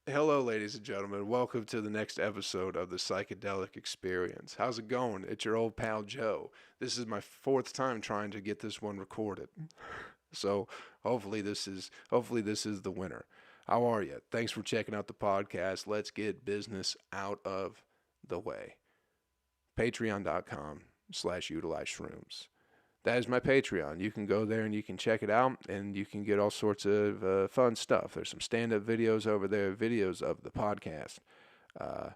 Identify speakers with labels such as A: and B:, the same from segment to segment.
A: Hello, ladies and gentlemen. Welcome to the next episode of the Psychedelic Experience. How's it going? It's your old pal Joe. This is my fourth time trying to get this one recorded. So hopefully this is the winner. How are you? Thanks for checking out the podcast. Let's get business out of the way. Patreon.com/utilize shrooms. That is my Patreon. You can go there and you can check it out, and you can get all sorts of fun stuff. There's some stand-up videos over there, videos of the podcast, uh,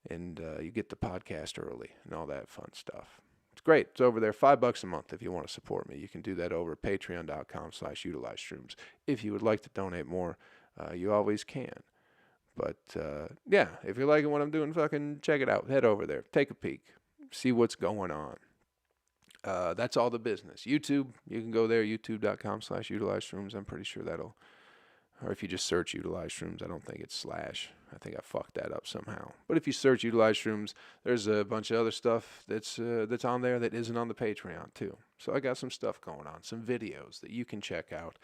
A: and you get the podcast early and all that fun stuff. It's great. It's over there, $5 a month if you want to support me. You can do that over at patreon.com/utilize shrooms. If you would like to donate more, you always can. But yeah, if you're liking what I'm doing, fucking check it out. Head over there, take a peek, see what's going on. That's all the business. YouTube, you can go there, youtube.com/utilize shrooms. I'm pretty sure that'll, or if you just search utilize shrooms, I don't think it's slash. I think I fucked that up somehow. But if you search utilize shrooms, there's a bunch of other stuff that's on there that isn't on the Patreon too. So I got some stuff going on, some videos that you can check out,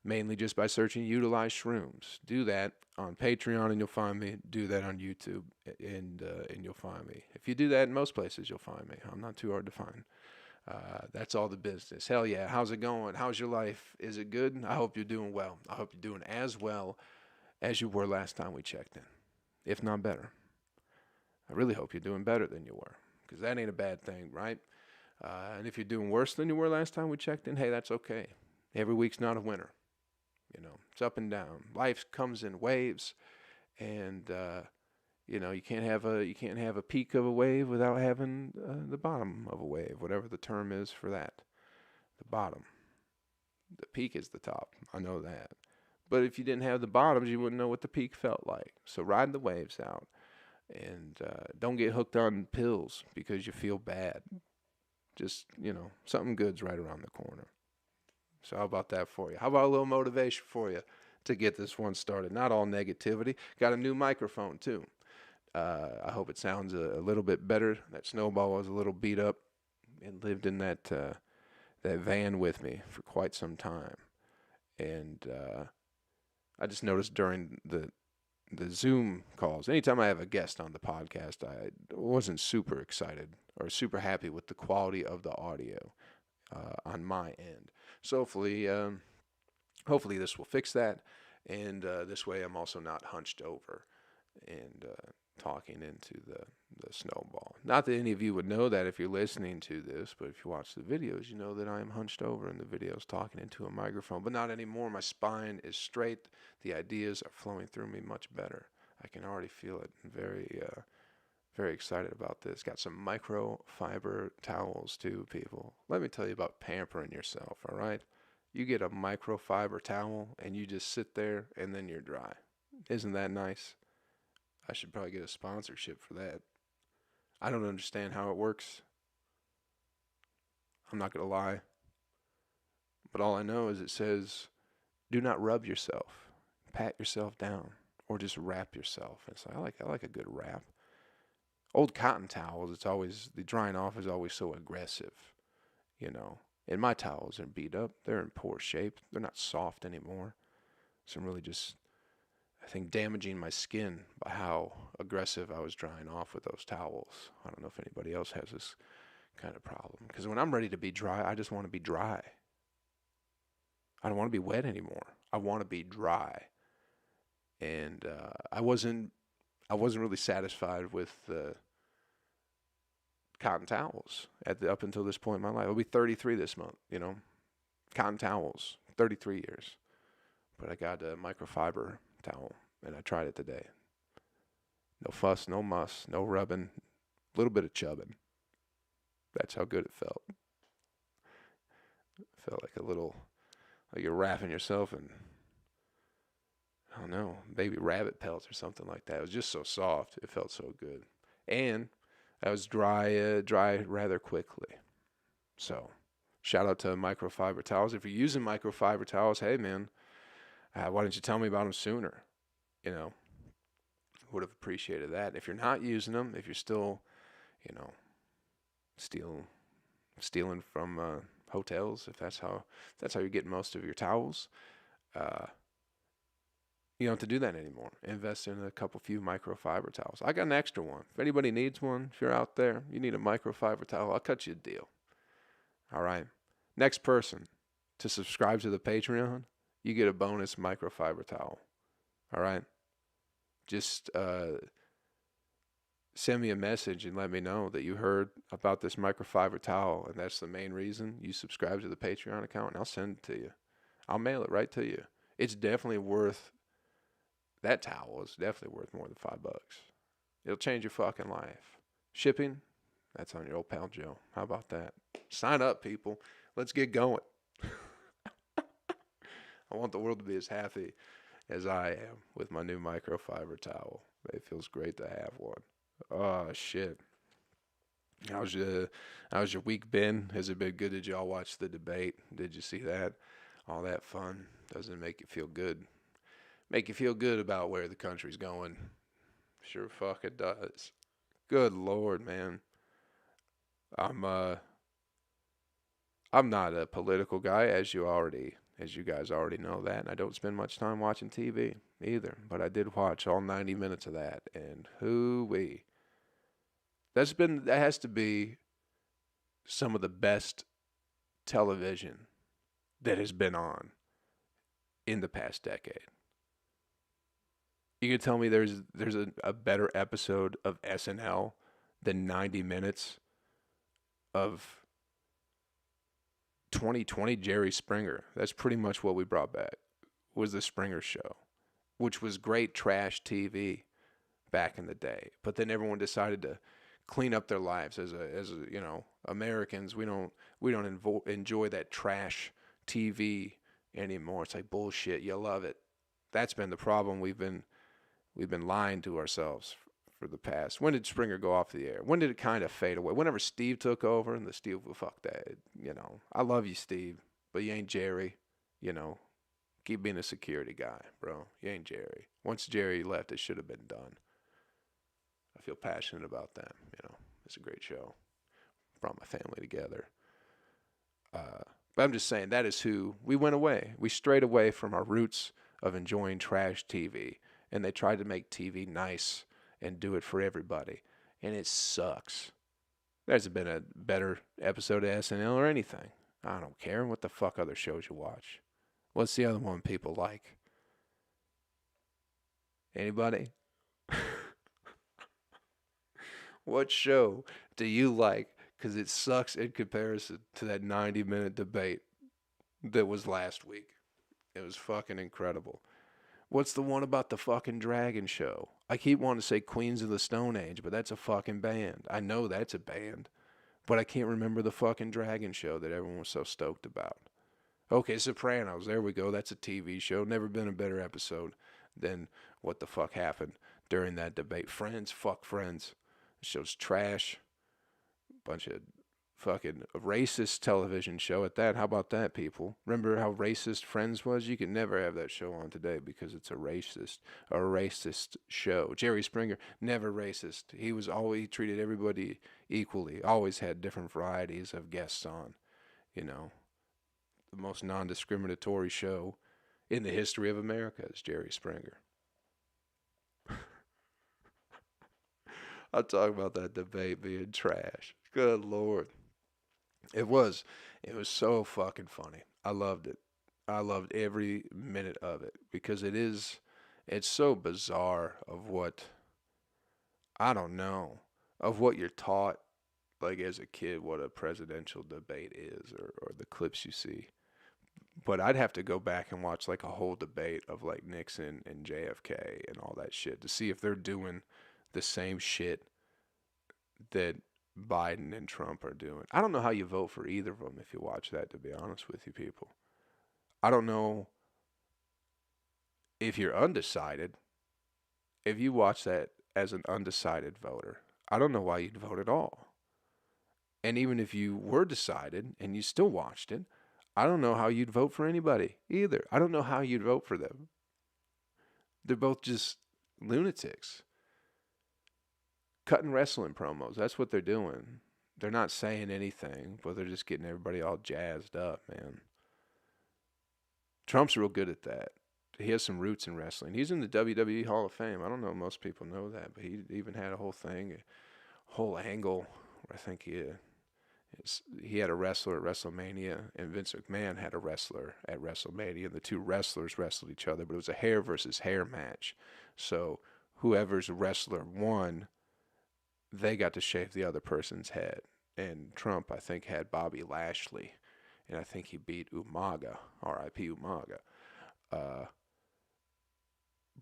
A: mainly just by searching utilize shrooms. Do that on Patreon and you'll find me. Do that on YouTube and you'll find me. If you do that in most places, you'll find me. I'm not too hard to find. That's all the business. Hell yeah. How's it going? How's your life? Is it good? I hope you're doing well. I hope you're doing as well as you were last time we checked in, if not better. I really hope you're doing better than you were, because that ain't a bad thing, right? And if you're doing worse than you were last time we checked in, hey, that's okay. Every week's not a winner. It's up and down. Life comes in waves, and you can't have a peak of a wave without having the bottom of a wave, whatever the term is for that. The bottom. The peak is the top. I know that. But if you didn't have the bottoms, you wouldn't know what the peak felt like. So ride the waves out, and don't get hooked on pills because you feel bad. Just something good's right around the corner. So how about that for you? How about a little motivation for you to get this one started? Not all negativity. Got a new microphone too. I hope it sounds a little bit better. That snowball was a little beat up and lived in that van with me for quite some time. And I just noticed during the Zoom calls, anytime I have a guest on the podcast, I wasn't super excited or super happy with the quality of the audio on my end. So hopefully this will fix that, and this way I'm also not hunched over and talking into the snowball. Not that any of you would know that if you're listening to this, but if you watch the videos, you know that I am hunched over in the videos talking into a microphone, but not anymore. My spine is straight. The ideas are flowing through me much better. I can already feel it. Very excited about this. Got some microfiber towels too, people. Let me tell you about pampering yourself, all right? You get a microfiber towel and you just sit there and then you're dry. Isn't that nice? I should probably get a sponsorship for that. I don't understand how it works. I'm not going to lie. But all I know is it says, do not rub yourself. Pat yourself down. Or just wrap yourself. It's like, I like a good wrap. Old cotton towels, it's always, the drying off is always so aggressive, you know. And my towels are beat up. They're in poor shape. They're not soft anymore. So I'm really just, I think, damaging my skin by how aggressive I was drying off with those towels. I don't know if anybody else has this kind of problem. Because when I'm ready to be dry, I just want to be dry. I don't want to be wet anymore. I want to be dry. And I wasn't really satisfied with the cotton towels up until this point in my life. I'll be 33 this month, Cotton towels, 33 years. But I got a microfiber towel, and I tried it today. No fuss, no muss, no rubbing, a little bit of chubbing. That's how good it felt. It felt like you're wrapping yourself in, I don't know, baby rabbit pelts or something like that. It was just so soft. It felt so good. And I was dry rather quickly. So, shout out to microfiber towels. If you're using microfiber towels, hey man, why didn't you tell me about them sooner? Would have appreciated that. If you're not using them, if you're still, you know, stealing from hotels, if that's how you're getting most of your towels, uh, You don't have to do that anymore. Invest in a couple few microfiber towels. I got an extra one. If anybody needs one, if you're out there, you need a microfiber towel, I'll cut you a deal. All right. Next person to subscribe to the Patreon, you get a bonus microfiber towel. All right. Just send me a message and let me know that you heard about this microfiber towel, and that's the main reason you subscribe to the Patreon account, and I'll send it to you. I'll mail it right to you. It's definitely worth, that towel is definitely worth more than $5. It'll change your fucking life. Shipping, that's on your old pal Joe. How about that? Sign up, people. Let's get going. I want the world to be as happy as I am with my new microfiber towel. It feels great to have one. Oh, shit. How's your week been? Has it been good? Did y'all watch the debate? Did you see that? All that fun. Doesn't make you feel good. Make you feel good about where the country's going. Sure fucking does. Good Lord, man. I'm not a political guy, as you guys already know that. And I don't spend much time watching TV either. But I did watch all 90 minutes of that, and hoo-wee. That has to be some of the best television that has been on in the past decade. You can tell me there's a better episode of SNL than 90 minutes of 2020 Jerry Springer. That's pretty much what we brought back, was the Springer Show, which was great trash TV back in the day. But then everyone decided to clean up their lives as Americans. We don't enjoy that trash TV anymore. It's like bullshit. You love it. That's been the problem. We've been lying to ourselves for the past. When did Springer go off the air? When did it kind of fade away? Whenever Steve took over, and the Steve, well, fuck that. I love you, Steve, but you ain't Jerry. Keep being a security guy, bro. You ain't Jerry. Once Jerry left, it should have been done. I feel passionate about that. It's a great show. Brought my family together. But I'm just saying, that is who we went away. We strayed away from our roots of enjoying trash TV, and they tried to make TV nice and do it for everybody, and it sucks. There's been a better episode of SNL or anything. I don't care what the fuck other shows you watch. What's the other one people like? Anybody? What show do you like? Because it sucks in comparison to that 90-minute debate that was last week. It was fucking incredible. What's the one about the fucking dragon show? I keep wanting to say Queens of the Stone Age, but that's a fucking band. I know that's a band, but I can't remember the fucking dragon show that everyone was so stoked about. Okay, Sopranos. There we go. That's a TV show. Never been a better episode than what the fuck happened during that debate. Friends. Fuck Friends. The show's trash. Bunch of fucking racist television show at that. How about that, people? Remember how racist Friends was? You can never have that show on today because it's a racist show. Jerry Springer, never racist. He treated everybody equally. Always had different varieties of guests on. The most non-discriminatory show in the history of America is Jerry Springer. I'll talk about that debate being trash. Good Lord. It was so fucking funny. I loved it. I loved every minute of it because it's so bizarre of what, I don't know, of what you're taught, like as a kid, what a presidential debate is, or the clips you see. But I'd have to go back and watch like a whole debate of like Nixon and JFK and all that shit to see if they're doing the same shit that Biden and Trump are doing. I don't know how you vote for either of them if you watch that, to be honest with you people. I don't know if you're undecided. If you watch that as an undecided voter, I don't know why you'd vote at all. And even if you were decided and you still watched it, I don't know how you'd vote for anybody either. I don't know how you'd vote for them. They're both just lunatics. Cutting wrestling promos. That's what they're doing. They're not saying anything, but they're just getting everybody all jazzed up, man. Trump's real good at that. he has some roots in wrestling. He's in the WWE Hall of Fame. I don't know if most people know that, but he even had a whole thing, a whole angle. I think he had a wrestler at WrestleMania, and Vince McMahon had a wrestler at WrestleMania, and the two wrestlers wrestled each other, but it was a hair versus hair match. So whoever's wrestler won, they got to shave the other person's head. And Trump, I think, had Bobby Lashley, and I think he beat Umaga, R.I.P. Umaga.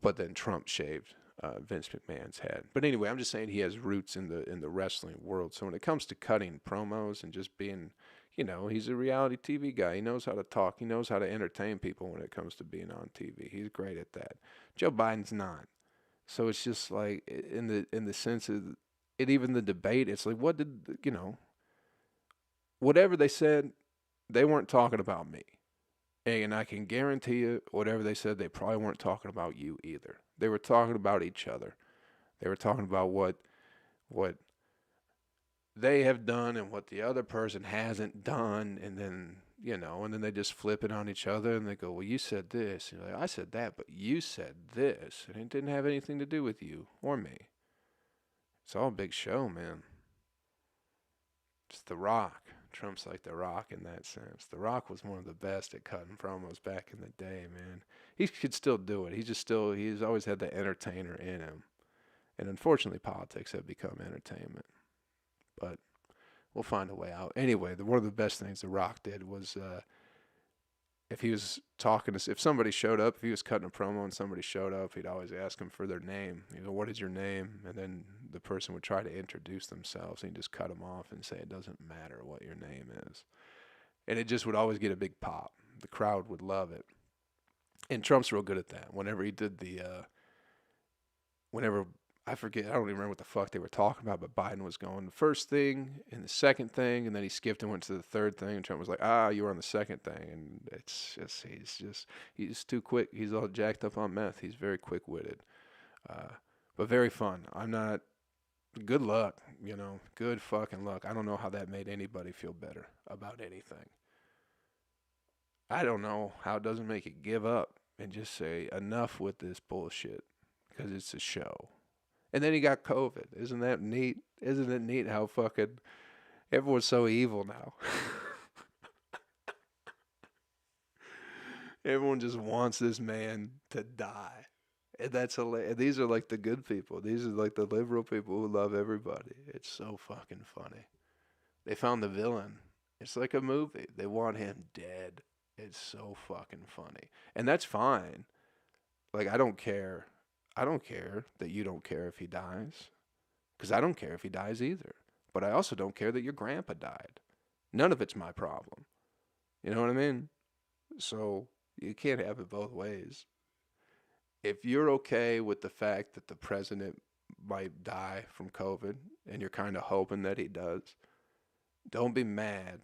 A: But then Trump shaved Vince McMahon's head. But anyway, I'm just saying he has roots in the wrestling world. So when it comes to cutting promos and just being, he's a reality TV guy. He knows how to talk. He knows how to entertain people when it comes to being on TV. He's great at that. Joe Biden's not. So it's just like in the sense of it, even the debate, it's like, what did, whatever they said, they weren't talking about me. And I can guarantee you, whatever they said, they probably weren't talking about you either. They were talking about each other. They were talking about what they have done and what the other person hasn't done, and then and then they just flip it on each other and they go, "Well, you said this," and you're like, "I said that, but you said this, and it didn't have anything to do with you or me." It's all a big show, man. It's The Rock. Trump's like The Rock in that sense. The Rock was one of the best at cutting promos back in the day, man. He could still do it. He's always had the entertainer in him. And unfortunately, politics have become entertainment. But we'll find a way out. Anyway, one of the best things The Rock did was if he was talking to, if somebody showed up, if he was cutting a promo and somebody showed up, he'd always ask him for their name. What is your name? And then the person would try to introduce themselves, and he'd just cut them off and say, it doesn't matter what your name is. And it just would always get a big pop. The crowd would love it. And Trump's real good at that. Whenever he did I forget, I don't even remember what the fuck they were talking about, but Biden was going the first thing and the second thing, and then he skipped and went to the third thing, and Trump was like, you were on the second thing. And it's just, he's too quick. He's all jacked up on meth. He's very quick-witted, but very fun. Good luck, good fucking luck. I don't know how that made anybody feel better about anything. I don't know how it doesn't make it give up and just say, enough with this bullshit, because it's a show. And then he got COVID. Isn't that neat? Isn't it neat how fucking everyone's so evil now? Everyone just wants this man to die. And that's hilarious. These are like the good people. These are like the liberal people who love everybody. It's so fucking funny. They found the villain. It's like a movie. They want him dead. It's so fucking funny. And that's fine. Like, I don't care. I don't care that you don't care if he dies, because I don't care if he dies either. But I also don't care that your grandpa died. None of it's my problem. You know what I mean? So you can't have it both ways. If you're okay with the fact that the president might die from COVID, and you're kind of hoping that he does, don't be mad.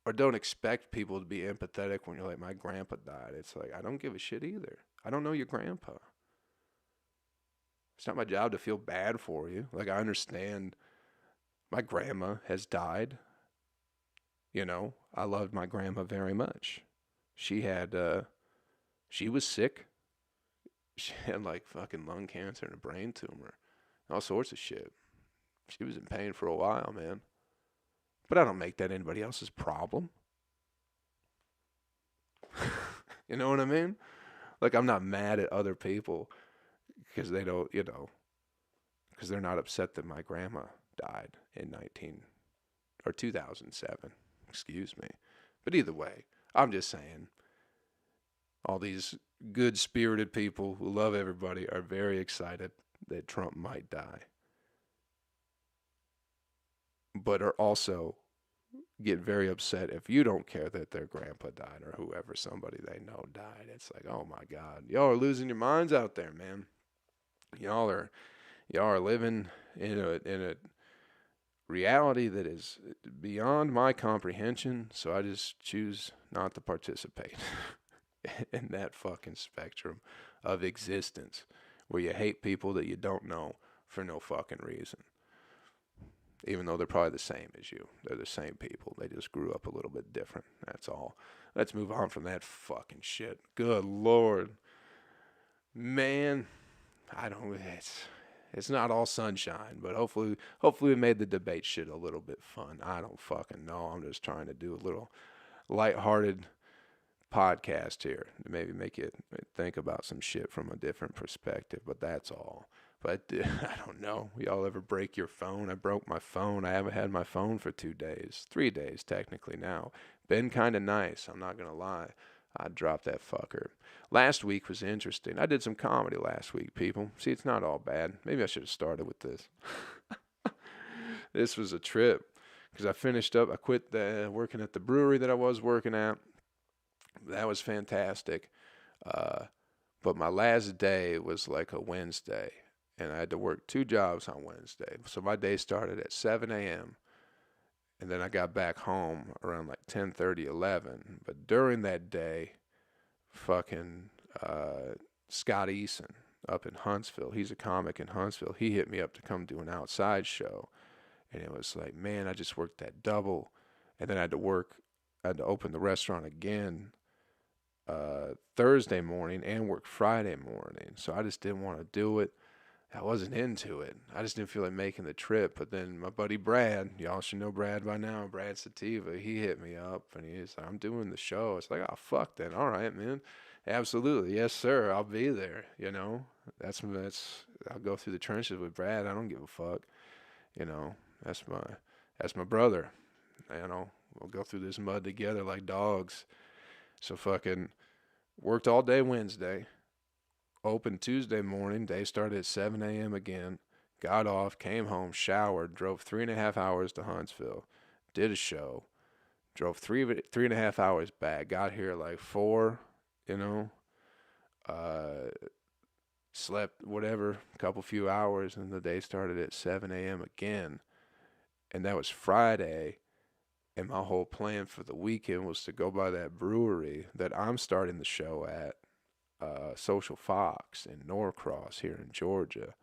A: Or don't expect people to be empathetic when you're like, my grandpa died. It's like, I don't give a shit either. I don't know your grandpa. It's not my job to feel bad for you. Like, I understand my grandma has died. I loved my grandma very much. She was sick. She had like fucking lung cancer and a brain tumor. All sorts of shit. She was in pain for a while, man. But I don't make that anybody else's problem. You know what I mean? Like, I'm not mad at other people because they don't, because they're not upset that my grandma died in 2007. Excuse me. But either way, I'm just saying, all these good-spirited people who love everybody are very excited that Trump might die, but are also get very upset if you don't care that their grandpa died or whoever, somebody they know died. It's like, oh my God, y'all are losing your minds out there, man. Y'all are living in a reality that is beyond my comprehension. So I just choose not to participate in that fucking spectrum of existence where you hate people that you don't know for no fucking reason. even though they're probably the same as you. They're the same people. They just grew up a little bit different. That's all. Let's move on from that fucking shit. Good Lord. Man, I don't, it's not all sunshine, but hopefully we made the debate shit a little bit fun. I don't fucking know. I'm just trying to do a little lighthearted podcast here to maybe make you think about some shit from a different perspective, but that's all. But I don't know. Y'all ever break your phone? I broke my phone. I haven't had my phone for 2 days. 3 days, technically, now. Been kind of nice. I'm not going to lie. I dropped that fucker. Last week was interesting. I did some comedy last week, people. See, it's not all bad. Maybe I should have started with this. This was a trip. Because I finished up. I quit working at the brewery that I was working at. That was fantastic. But my last day was like a Wednesday. And I had to work 2 jobs on Wednesday. So my day started at 7 a.m. And then I got back home around like 10:30, 11. But during that day, fucking Scott Eason up in Huntsville, he's a comic in Huntsville, he hit me up to come do an outside show. And it was like, man, I just worked that double. And then I had to open the restaurant again Thursday morning and work Friday morning. So I just didn't want to do it. I wasn't into it. I just didn't feel like making the trip. But then my buddy Brad, y'all should know Brad by now, Brad Sativa, he hit me up and he's like, I'm doing the show. It's like, oh, fuck then. All right, man. Absolutely. Yes, sir. I'll be there. You know, that's, I'll go through the trenches with Brad. I don't give a fuck. You know, that's my brother. You know, we'll go through this mud together like dogs. So fucking worked all day Wednesday. Opened Tuesday morning. Day started at 7 a.m. again. Got off, came home, showered, drove 3.5 hours to Huntsville, did a show, drove 3.5 hours back. Got here at like 4, you know, slept whatever, a few hours, and the day started at 7 a.m. again. And that was Friday. And my whole plan for the weekend was to go by that brewery that I'm starting the show at, Social Fox in Norcross here in Georgia,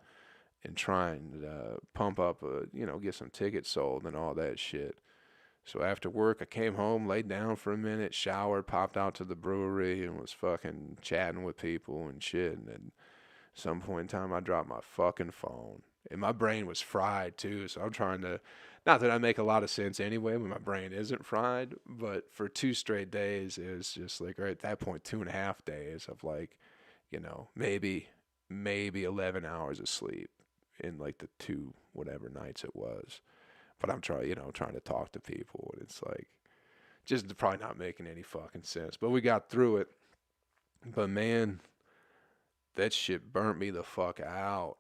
A: and try and pump up, get some tickets sold and all that shit. So after work, I came home, laid down for a minute, showered, popped out to the brewery, and was fucking chatting with people and shit. And then at some point in time, I dropped my fucking phone. And my brain was fried too, so I'm trying to, not that I make a lot of sense anyway when my brain isn't fried, but for 2 straight days, it was just like, right at that point, 2.5 days of like, maybe 11 hours of sleep in like the 2 whatever nights it was. But I'm trying to talk to people, and it's like, just probably not making any fucking sense. But we got through it. But man, that shit burnt me the fuck out.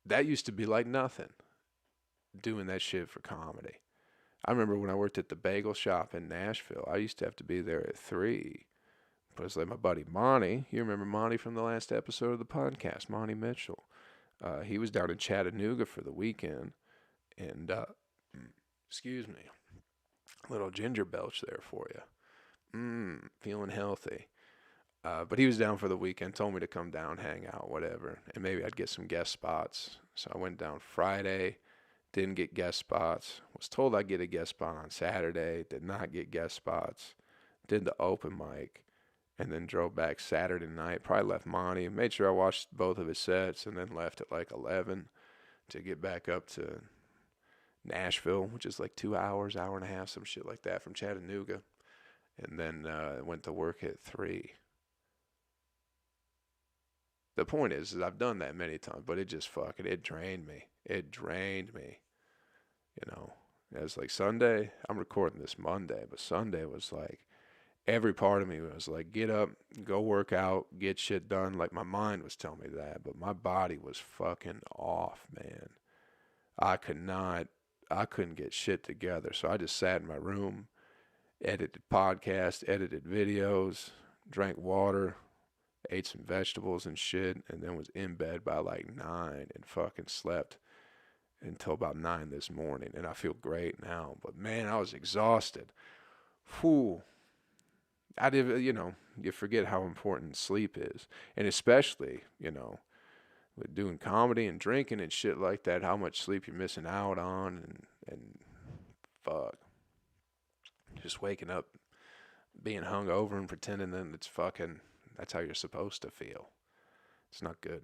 A: That used to be like nothing, doing that shit for comedy. I remember when I worked at the bagel shop in Nashville, I used to have to be there at 3. But it's like my buddy Monty, you remember Monty from the last episode of the podcast, Monty Mitchell. He was down in Chattanooga for the weekend, and, excuse me, a little ginger belch there for you. Feeling healthy. But he was down for the weekend, told me to come down, hang out, whatever, and maybe I'd get some guest spots. So I went down Friday, didn't get guest spots, was told I'd get a guest spot on Saturday, did not get guest spots, did the open mic, and then drove back Saturday night, probably left Monty, made sure I watched both of his sets, and then left at like 11 to get back up to Nashville, which is like 2 hours, hour and a half, some shit like that from Chattanooga, and then went to work at 3. The point is I've done that many times, but it drained me. It drained me. It was like Sunday, I'm recording this Monday, but Sunday was like, every part of me was like, get up, go work out, get shit done. Like my mind was telling me that, but my body was fucking off, man. I couldn't get shit together. So I just sat in my room, edited podcasts, edited videos, drank water, ate some vegetables and shit, and then was in bed by like 9 and fucking slept until about 9 this morning. And I feel great now. But man, I was exhausted. Whew. You forget how important sleep is. And especially, with doing comedy and drinking and shit like that, how much sleep you're missing out on, and fuck, just waking up, being hungover and pretending that it's fucking, that's how you're supposed to feel. It's not good.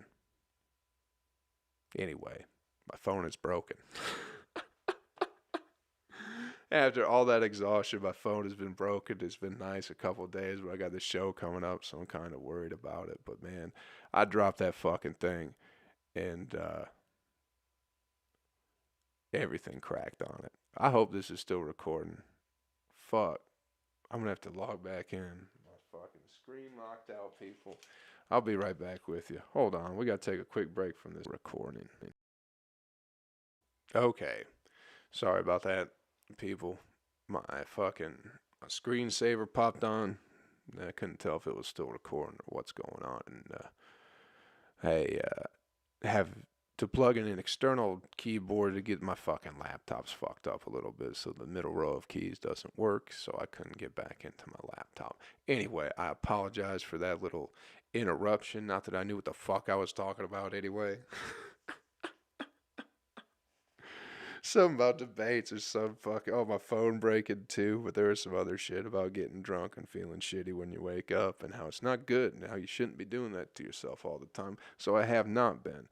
A: Anyway, my phone is broken. After all that exhaustion, my phone has been broken. It's been nice a couple of days, but I got this show coming up, so I'm kind of worried about it. But man, I dropped that fucking thing, and everything cracked on it. I hope this is still recording. Fuck, I'm gonna have to log back in. My fucking screen locked out, people. I'll be right back with you. Hold on, we gotta take a quick break from this recording. Okay, sorry about that, people. My fucking screensaver popped on. I couldn't tell if it was still recording or what's going on. And I have to plug in an external keyboard to get my fucking laptops fucked up a little bit, so the middle row of keys doesn't work, so I couldn't get back into my laptop. Anyway, I apologize for that little interruption. Not that I knew what the fuck I was talking about anyway. Something about debates or some fucking, oh, my phone breaking too, but there was some other shit about getting drunk and feeling shitty when you wake up and how it's not good and how you shouldn't be doing that to yourself all the time. So I have not been.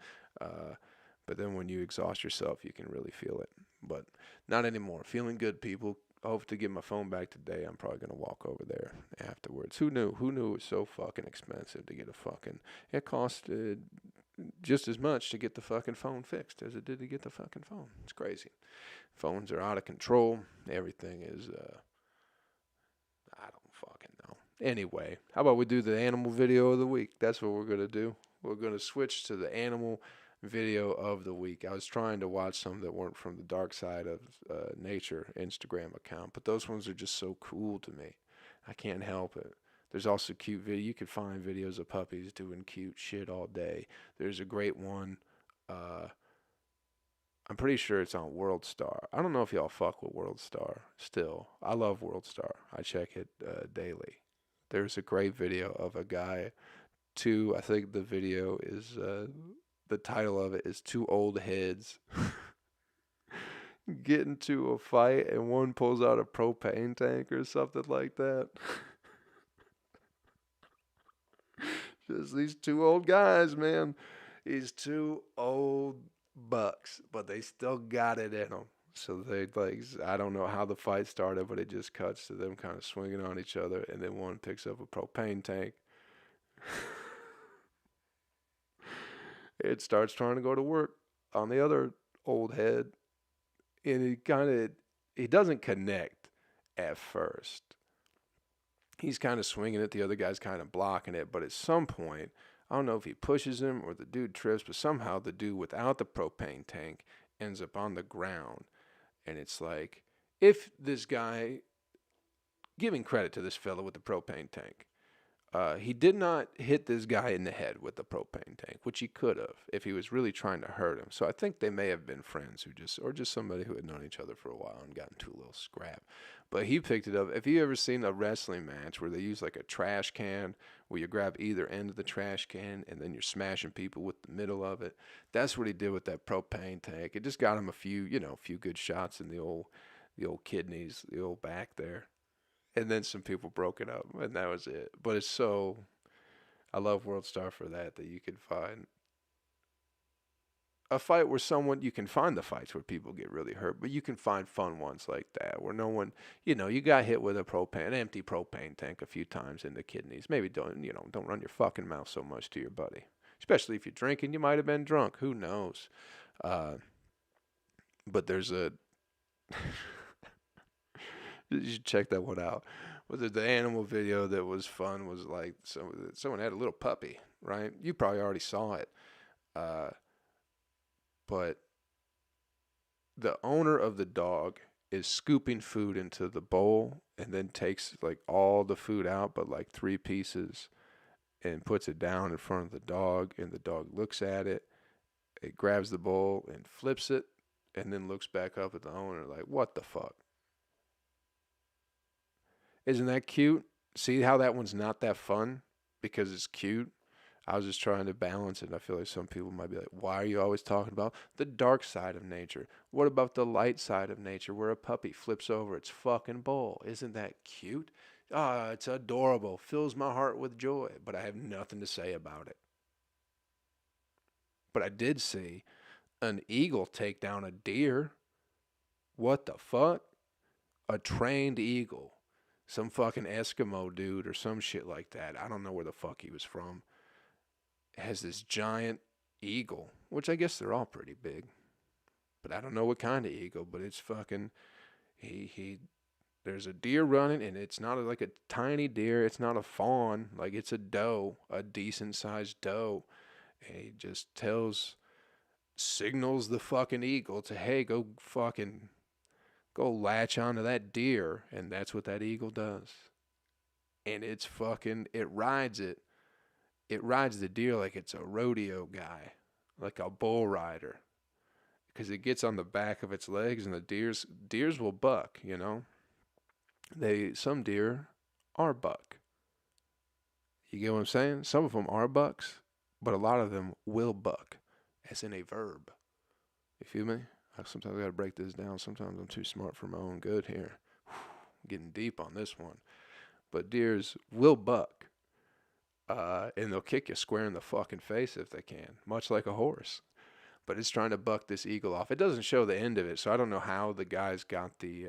A: But then when you exhaust yourself, you can really feel it. But not anymore. Feeling good, people. I hope to get my phone back today. I'm probably going to walk over there afterwards. Who knew? Who knew it was so fucking expensive to get a fucking, it cost just as much to get the fucking phone fixed as it did to get the fucking phone. It's crazy. Phones are out of control. Everything is, I don't fucking know. Anyway, how about we do the animal video of the week? That's what we're going to do. We're going to switch to the animal video of the week. I was trying to watch some that weren't from the Dark Side of Nature Instagram account, but those ones are just so cool to me. I can't help it. There's also cute video. You can find videos of puppies doing cute shit all day. There's a great one. I'm pretty sure it's on World Star. I don't know if y'all fuck with World Star still. I love World Star. I check it daily. There's a great video of a guy. I think the video is the title of it is Two Old Heads get into a fight and one pulls out a propane tank or something like that. Just these two old guys, man. These two old bucks, but they still got it in them. So they I don't know how the fight started, but it just cuts to them kind of swinging on each other, and then one picks up a propane tank. It starts trying to go to work on the other old head, and he doesn't connect at first. He's kind of swinging it, the other guy's kind of blocking it, but at some point, I don't know if he pushes him or the dude trips, but somehow the dude without the propane tank ends up on the ground. And it's like, if this guy, giving credit to this fella with the propane tank, he did not hit this guy in the head with the propane tank, which he could have if he was really trying to hurt him. So I think they may have been friends or just somebody who had known each other for a while and gotten into a little scrap. But he picked it up. Have you ever seen a wrestling match where they use like a trash can, where you grab either end of the trash can and then you're smashing people with the middle of it? That's what he did with that propane tank. It just got him a few good shots in the old kidneys, the old back there. And then some people broke it up, and that was it. But it's so, I love World Star for that you can find a fight where you can find the fights where people get really hurt, but you can find fun ones like that where no one, you got hit with an empty propane tank a few times in the kidneys. Maybe don't run your fucking mouth so much to your buddy. Especially if you're drinking, you might have been drunk. Who knows? But there's a... You should check that one out. But the animal video that was fun was like someone had a little puppy, right? You probably already saw it. But the owner of the dog is scooping food into the bowl and then takes like all the food out but like 3 pieces and puts it down in front of the dog, and the dog looks at it. It grabs the bowl and flips it and then looks back up at the owner like, what the fuck? Isn't that cute? See how that one's not that fun because it's cute? I was just trying to balance it. I feel like some people might be like, why are you always talking about the dark side of nature? What about the light side of nature where a puppy flips over its fucking bowl? Isn't that cute? Ah, it's adorable. Fills my heart with joy. But I have nothing to say about it. But I did see an eagle take down a deer. What the fuck? A trained eagle. Some fucking Eskimo dude or some shit like that. I don't know where the fuck he was from. Has this giant eagle, which I guess they're all pretty big. But I don't know what kind of eagle, but it's fucking he there's a deer running and it's not like a tiny deer, it's not a fawn, like it's a doe, a decent sized doe. And he just signals the fucking eagle to, hey, go latch onto that deer, and that's what that eagle does. And it rides the deer like it's a rodeo guy, like a bull rider, because it gets on the back of its legs, and the deers will buck. Some deer are buck. You get what I'm saying? Some of them are bucks, but a lot of them will buck, as in a verb. You feel me? Sometimes I gotta break this down. Sometimes I'm too smart for my own good here. Getting deep on this one. But deers will buck. And they'll kick you square in the fucking face if they can, much like a horse. But it's trying to buck this eagle off. It doesn't show the end of it, so I don't know how the guys got the.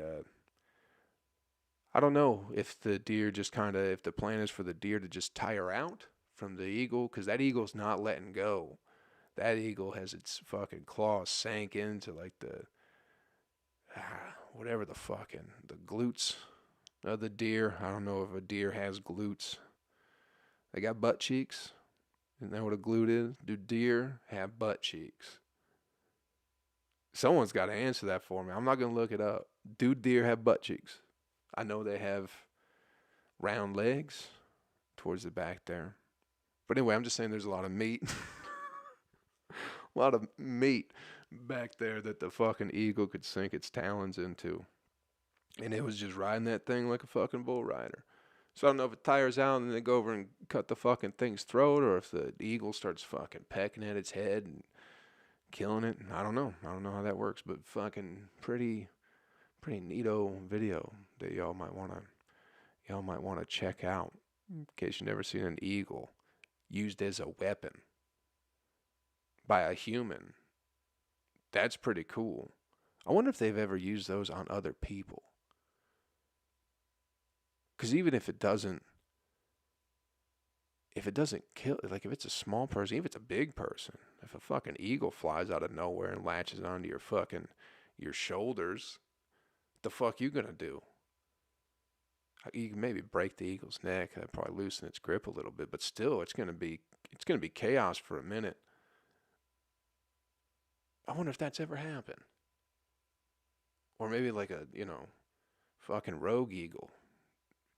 A: I don't know if the deer if the plan is for the deer to just tire out from the eagle, because that eagle's not letting go. That eagle has its fucking claws sank into like whatever the glutes of the deer. I don't know if a deer has glutes. They got butt cheeks. Isn't that what a glute is? Do deer have butt cheeks? Someone's got to answer that for me. I'm not going to look it up. Do deer have butt cheeks? I know they have round legs towards the back there. But anyway, I'm just saying there's a lot of meat. A lot of meat back there that the fucking eagle could sink its talons into. And it was just riding that thing like a fucking bull rider. So I don't know if it tires out and they go over and cut the fucking thing's throat, or if the eagle starts fucking pecking at its head and killing it. I don't know. I don't know how that works, but fucking pretty neato video that y'all might want to check out in case you've never seen an eagle used as a weapon by a human. That's pretty cool. I wonder if they've ever used those on other people. Because even if it doesn't kill, like if it's a small person, even if it's a big person, if a fucking eagle flies out of nowhere and latches onto your shoulders, what the fuck you gonna do? You can maybe break the eagle's neck, that'd probably loosen its grip a little bit, but still, it's gonna be chaos for a minute. I wonder if that's ever happened. Or maybe like a, fucking rogue eagle.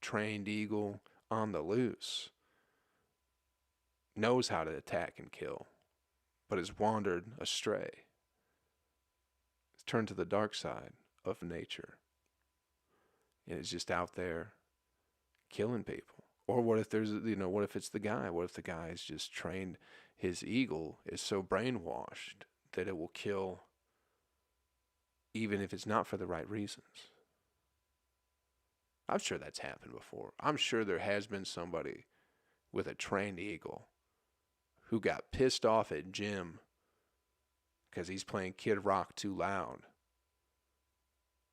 A: Trained eagle on the loose. Knows how to attack and kill, but has wandered astray. It's turned to the dark side of nature. And is just out there killing people. Or what if what if it's the guy? What if the guy is just trained, his eagle is so brainwashed that it will kill even if it's not for the right reasons? I'm sure that's happened before. I'm sure there has been somebody with a trained eagle who got pissed off at Jim because he's playing Kid Rock too loud.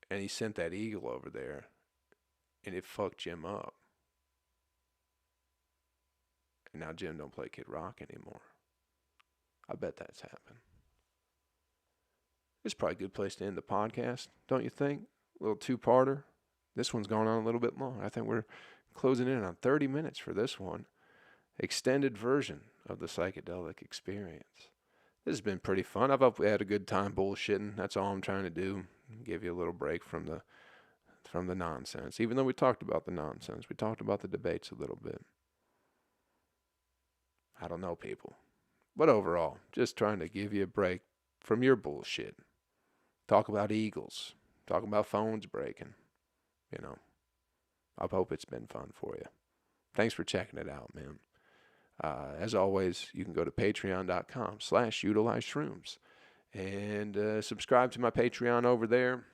A: And he sent that eagle over there, and it fucked Jim up. And now Jim don't play Kid Rock anymore. I bet that's happened. It's probably a good place to end the podcast, don't you think? A little two-parter. This one's going on a little bit long. I think we're closing in on 30 minutes for this one. Extended version of the psychedelic experience. This has been pretty fun. I've had a good time bullshitting. That's all I'm trying to do. Give you a little break from the nonsense. Even though we talked about the nonsense, we talked about the debates a little bit. I don't know, people. But overall, just trying to give you a break from your bullshit. Talk about eagles. Talk about phones breaking. I hope it's been fun for you. Thanks for checking it out, man. As always, you can go to patreon.com/utilize-shrooms and subscribe to my Patreon over there.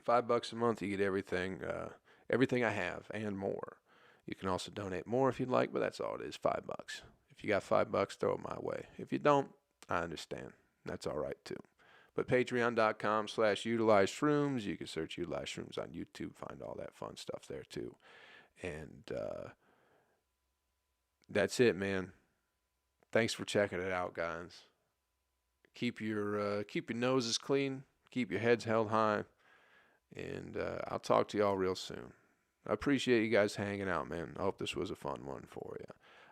A: $5 a month, you get everything I have and more. You can also donate more if you'd like, but that's all it is, $5. If you got $5, throw it my way. If you don't, I understand. That's all right too. But patreon.com/utilize-shrooms. You can search Utilize Shrooms on YouTube, find all that fun stuff there too. And that's it, man. Thanks for checking it out, guys. Keep your noses clean, keep your heads held high, and I'll talk to y'all real soon. I appreciate you guys hanging out, man. I hope this was a fun one for you.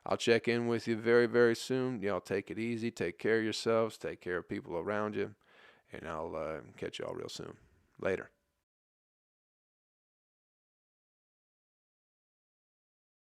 A: I'll check in with you very, very soon. Y'all take it easy. Take care of yourselves. Take care of people around you. And I'll catch y'all real soon. Later.